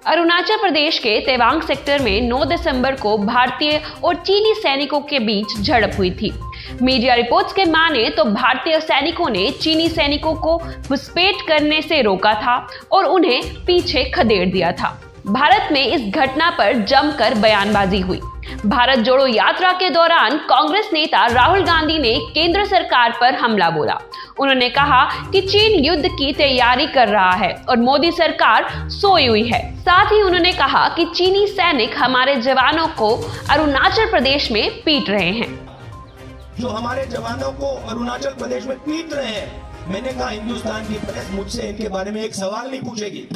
अरुणाचल प्रदेश के तवांग सेक्टर में 9 दिसंबर को भारतीय और चीनी सैनिकों के बीच झड़प हुई थी। मीडिया रिपोर्ट्स के माने तो भारतीय सैनिकों ने चीनी सैनिकों को घुसपैठ करने से रोका था और उन्हें पीछे खदेड़ दिया था। भारत में इस घटना पर जमकर बयानबाजी हुई। भारत जोड़ो यात्रा के दौरान कांग्रेस नेता राहुल गांधी ने केंद्र सरकार पर हमला बोला। उन्होंने कहा कि चीन युद्ध की तैयारी कर रहा है और मोदी सरकार सोई हुई है। साथ ही उन्होंने कहा कि चीनी सैनिक हमारे जवानों को अरुणाचल प्रदेश में पीट रहे हैं। जो हमारे जवानों को अरुणाचल प्रदेश में पीट रहे हैं, मैंने कहा हिंदुस्तान की प्रेस मुझसे इनके बारे में एक सवाल नहीं पूछेगी।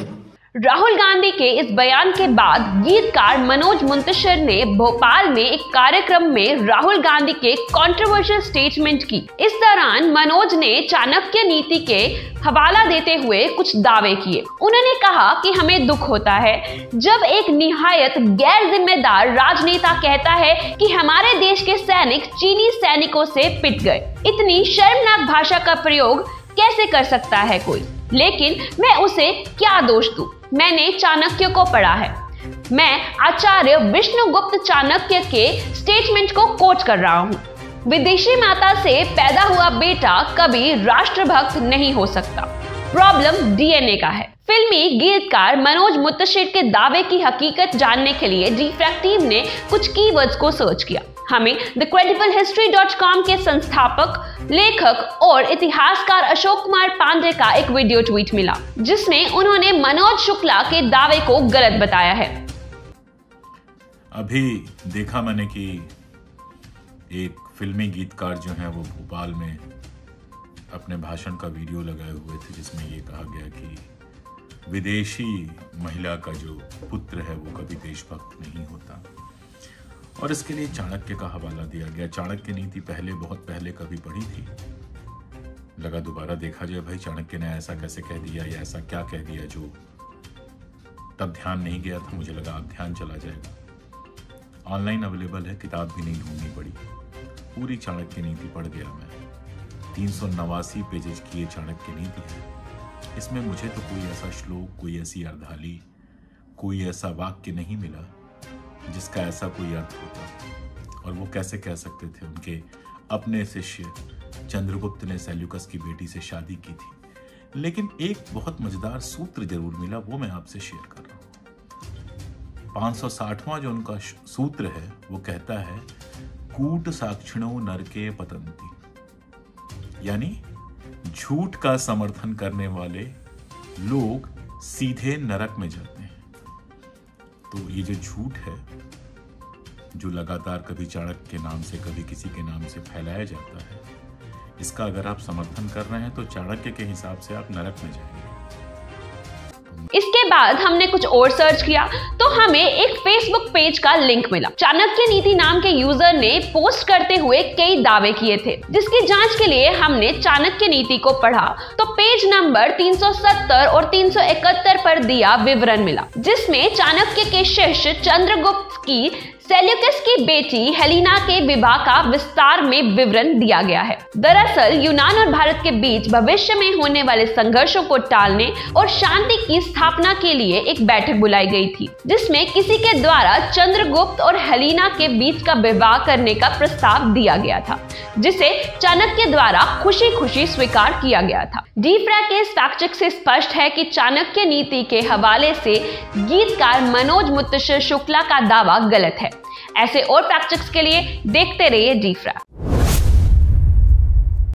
राहुल गांधी के इस बयान के बाद गीतकार मनोज मुंतशिर ने भोपाल में एक कार्यक्रम में राहुल गांधी के कंट्रोवर्शियल स्टेटमेंट की। इस दौरान मनोज ने चाणक्य नीति के हवाला देते हुए कुछ दावे किए। उन्होंने कहा कि हमें दुख होता है जब एक निहायत गैर जिम्मेदार राजनेता कहता है कि हमारे देश के सैनिक चीनी सैनिकों से पिट गए। इतनी शर्मनाक भाषा का प्रयोग कैसे कर सकता है कोई? लेकिन मैं उसे क्या दोष दूं? मैंने चाणक्य को पढ़ा है। मैं आचार्य विष्णुगुप्त चाणक्य के स्टेटमेंट को कोट कर रहा हूं। विदेशी माता से पैदा हुआ बेटा कभी राष्ट्रभक्त नहीं हो सकता। प्रॉब्लम डीएनए का है। फिल्मी गीतकार मनोज मुंतशिर के दावे की हकीकत जानने के लिए डिफ्रैक्ट टीम ने कुछ कीवर्ड्स को सर्च किया। हमें thecrediblehistory.com के संस्थापक, लेखक और इतिहासकार अशोक कुमार पांडे का एक वीडियो ट्वीट मिला, जिसमें उन्होंने मनोज शुक्ला के दावे को गलत बताया है। अभी देखा मैंने कि एक फिल्मी गीतकार जो है वो भोपाल में अपने भाषण का वीडियो लगाए हुए थे, जिसमें ये कहा गया कि विदेशी महिला का जो पुत्र है वो कभी देशभक्त नहीं होता, और इसके लिए चाणक्य का हवाला दिया गया। चाणक्य नीति बहुत पहले कभी पढ़ी थी, लगा दोबारा देखा जाए भाई चाणक्य ने ऐसा कैसे कह दिया या ऐसा क्या कह दिया जो तब ध्यान नहीं गया था। मुझे लगा अब ध्यान चला जाएगा। ऑनलाइन अवेलेबल है, किताब भी नहीं ढूंढनी पड़ी। पूरी चाणक्य नीति पढ़ गया मैं। 389 पेजेज की ये चाणक्य नीति है। इसमें मुझे तो कोई ऐसा श्लोक, कोई ऐसी अर्धाली, कोई ऐसा वाक्य नहीं मिला जिसका ऐसा कोई अर्थ होता। और वो कैसे कह सकते थे? उनके अपने शिष्य चंद्रगुप्त ने सेल्यूकस की बेटी से शादी की थी। लेकिन एक बहुत मजेदार सूत्र जरूर मिला, वो मैं आपसे शेयर कर रहा हूं। 560वां जो उनका सूत्र है वो कहता है, कूट साक्षिणो नरके पतंती, यानी झूठ का समर्थन करने वाले लोग सीधे नरक में जाते हैं। तो ये जो झूठ है, जो लगातार कभी चाणक्य के नाम से, कभी किसी के नाम से फैलाया जाता है, इसका अगर आप समर्थन कर रहे हैं तो चाणक्य के हिसाब से आप नरक में जाएंगे। इसके बाद हमने कुछ और सर्च किया तो हमें एक फेसबुक पेज का लिंक मिला। चाणक्य नीति नाम के यूजर ने पोस्ट करते हुए कई दावे किए थे, जिसकी जांच के लिए हमने चाणक्य नीति को पढ़ा तो पेज नंबर 370 और 371 पर दिया विवरण मिला, जिसमें चाणक्य के शिष्य चंद्रगुप्त की सेल्यूकस की बेटी हेलिना के विवाह का विस्तार में विवरण दिया गया है। दरअसल यूनान और भारत के बीच भविष्य में होने वाले संघर्षों को टालने और शांति की स्थापना के लिए एक बैठक बुलाई गई थी, जिसमें किसी के द्वारा चंद्रगुप्त और हेलिना के बीच का विवाह करने का प्रस्ताव दिया गया था, जिसे चाणक्य द्वारा खुशी खुशी स्वीकार किया गया था। डिफ्रैक्ट के फैक्ट चेक से स्पष्ट है कि चाणक्य नीति के हवाले से गीतकार मनोज मुंतशिर शुक्ला का दावा गलत है। ऐसे और फैक्ट चेक्स के लिए देखते रहिए डिफ्रैक्ट।